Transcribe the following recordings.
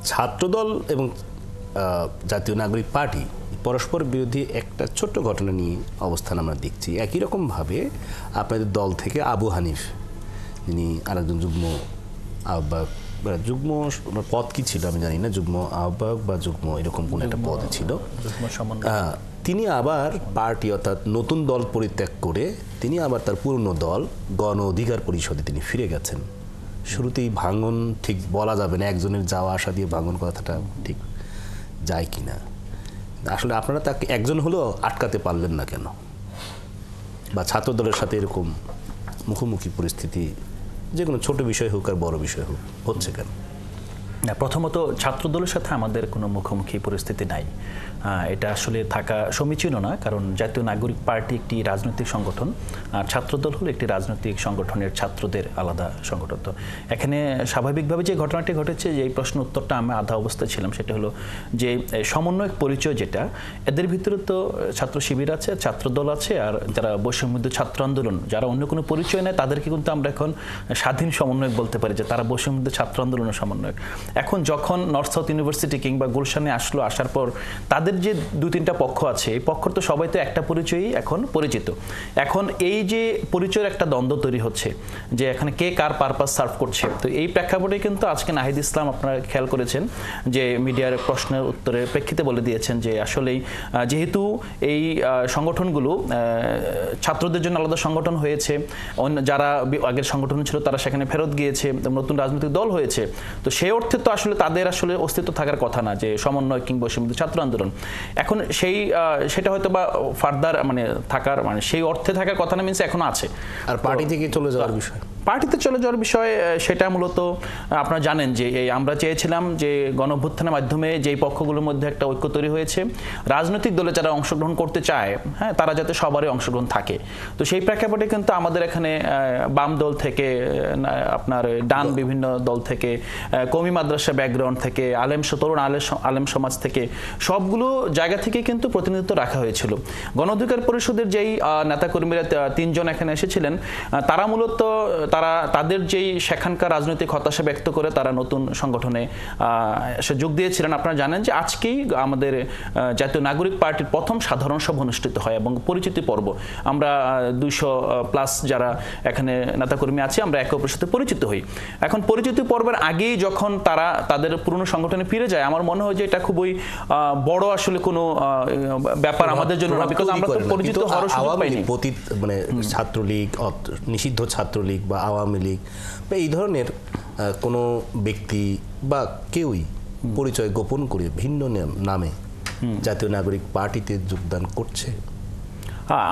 ছাত্রদল এবং জাতীয় নাগরিক পার্টি পরস্পর বিরোধী একটা ছোট্ট ঘটনা নিয়ে অবস্থান আমরা দেখছি। একই রকমভাবে আপনাদের দল থেকে আবু হানিফ, যিনি আরেকজন যুগ্ম আহ্বায়ক, যুগ্ম পদ কি ছিল আমি জানি না, যুগ্ম আহ্বায়ক বা যুগ্ম এরকম কোন একটা পদ ছিল, তিনি আবার পার্টি অর্থাৎ নতুন দল পরিত্যাগ করে তিনি আবার তার পুরনো দল গণ অধিকার পরিষদে তিনি ফিরে গেছেন। শুরুতেই ভাঙন ঠিক বলা যাবে না, একজনের যাওয়া আসা দিয়ে ভাঙন কথাটা ঠিক যায় কিনা। আসলে আপনারা তাকে একজন হলেও আটকাতে পারলেন না কেন, বা ছাত্রদলের সাথে এরকম মুখোমুখি পরিস্থিতি যে কোনো ছোট বিষয় হোক আর বড় বিষয় হোক হচ্ছে কেন? না, প্রথমত ছাত্রদলের সাথে আমাদের কোনো মুখোমুখি পরিস্থিতি নাই। এটা আসলে থাকা সমীচীন না, কারণ জাতীয় নাগরিক পার্টি একটি রাজনৈতিক সংগঠন আর ছাত্রদল হলো একটি রাজনৈতিক সংগঠনের ছাত্রদের আলাদা সংগঠন। তো এখানে স্বাভাবিকভাবে যে ঘটনাটি ঘটেছে, যে এই প্রশ্ন উত্তরটা আমি আধা অবস্থায় ছিলাম, সেটা হলো যে সমন্বয়ক পরিচয় যেটা, এদের ভিতরে তো ছাত্র শিবির আছে, ছাত্রদল আছে, আর যারা বৈষম্যবিরোধী ছাত্র আন্দোলন, যারা অন্য কোনো পরিচয় নেয় তাদেরকে কিন্তু আমরা এখন স্বাধীন সমন্বয়ক বলতে পারি, যে তারা বৈষম্যবিরোধী ছাত্র আন্দোলনের সমন্বয়ক। এখন যখন নর্থ সাউথ ইউনিভার্সিটি কিংবা গুলশানে আসার পর তাদের যে দু তিনটা পক্ষ আছে, এই পক্ষ তো সবাই তো একটা পরিচয়ই এখন পরিচিত। এখন এই যে পরিচয়ের একটা দ্বন্দ্ব তৈরি হচ্ছে, যে এখানে কে কার পারপাস সার্ভ করছে, তো এই প্রেক্ষাপটে কিন্তু আজকে নাহিদ ইসলাম আপনারা খেয়াল করেছেন যে মিডিয়ার প্রশ্নের উত্তরের প্রেক্ষিতে বলে দিয়েছেন যে আসলেই যেহেতু এই সংগঠনগুলো ছাত্রদের জন্য আলাদা সংগঠন হয়েছে, যারা আগের সংগঠন ছিল তারা সেখানে ফেরত গিয়েছে, নতুন রাজনৈতিক দল হয়েছে, তো সেই অর্থে তো আসলে তাদের আসলে অস্তিত্ব থাকার কথা না, যে সমন্বয় কিংবা ছাত্র আন্দোলন। এখন সেটা হয়তো বা ফার্দার মানে থাকার মানে সেই অর্থে থাকার কথা না, মিনস এখনো আছে। আর পার্টি থেকে চলে যাওয়ার বিষয়, পার্টিতে চলে যাওয়ার বিষয়, সেটা মূলত আপনারা জানেন যে আমরা চেয়েছিলাম যে গণঅভ্যুত্থানের মাধ্যমে যেই পক্ষগুলোর মধ্যে একটা ঐক্য তৈরি হয়েছে, রাজনৈতিক দলে যারা অংশগ্রহণ করতে চায়, হ্যাঁ, তারা যাতে সবারই অংশগ্রহণ থাকে। তো সেই প্রেক্ষাপটে কিন্তু আমাদের এখানে বাম দল থেকে, আপনার ডান বিভিন্ন দল থেকে, কওমি মাদ্রাসা ব্যাকগ্রাউন্ড থেকে, তরুণ আলেম সমাজ থেকে, সবগুলো জায়গা থেকে কিন্তু প্রতিনিধিত্ব রাখা হয়েছিল। গণ অধিকার পরিষদের যেই নেতাকর্মীরা তিনজন এখানে এসেছিলেন, তারা মূলত তাদের যেই সেখানকার রাজনৈতিক হতাশা ব্যক্ত করে তারা নতুন সংগঠনে যোগ দিয়েছিলেন। আপনারা জানেন যে আজকেই আমাদের জাতীয় নাগরিক পার্টির প্রথম সাধারণ সভা অনুষ্ঠিত হয় এবং পরিচিতি পর্ব, আমরা 200+ যারা এখানে নেতাকর্মী আছি আমরা একে অপরের সাথে পরিচিত হই। এখন পরিচিতি পর্বের আগেই যখন তারা তাদের পুরনো সংগঠনে ফিরে যায়, আমার মনে হয় যে এটা খুবই বড় আসলে কোনো ব্যাপার আমাদের জন্য না, বিকজ আমরা তো পরিচিত হওয়ার সুযোগ পাইনি। মানে ছাত্রলীগ, নিষিদ্ধ ছাত্রলীগ বা আওয়ামী লীগ বা এই ধরনের কোনো ব্যক্তি বা কেউই পরিচয় গোপন করে ভিন্ন নামে জাতীয় নাগরিক পার্টিতে যোগদান করছে?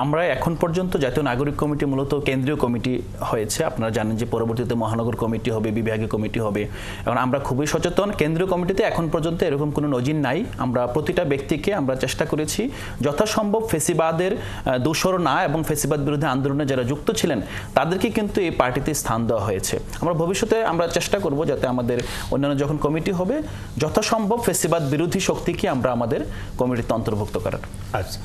আমরা এখন পর্যন্ত জাতীয় নাগরিক কমিটি মূলত কেন্দ্রীয় কমিটি হয়েছে। আপনারা জানেন যে পরবর্তীতে মহানগর কমিটি হবে, বিভাগীয় কমিটি হবে। এখন আমরা খুবই সচেতন, কেন্দ্রীয় কমিটিতে এখন পর্যন্ত এরকম কোনো নজির নাই। আমরা প্রতিটা ব্যক্তিকে আমরা চেষ্টা করেছি যথাসম্ভব ফেসিবাদের দোসর না এবং ফেসিবাদ বিরোধী আন্দোলনে যারা যুক্ত ছিলেন তাদেরকে কিন্তু এই পার্টিতে স্থান দেওয়া হয়েছে। আমরা ভবিষ্যতে আমরা চেষ্টা করব যাতে আমাদের অন্যান্য যখন কমিটি হবে যথাসম্ভব ফেসিবাদ বিরোধী শক্তিকে আমরা আমাদের কমিটিতে অন্তর্ভুক্ত করার। আচ্ছা।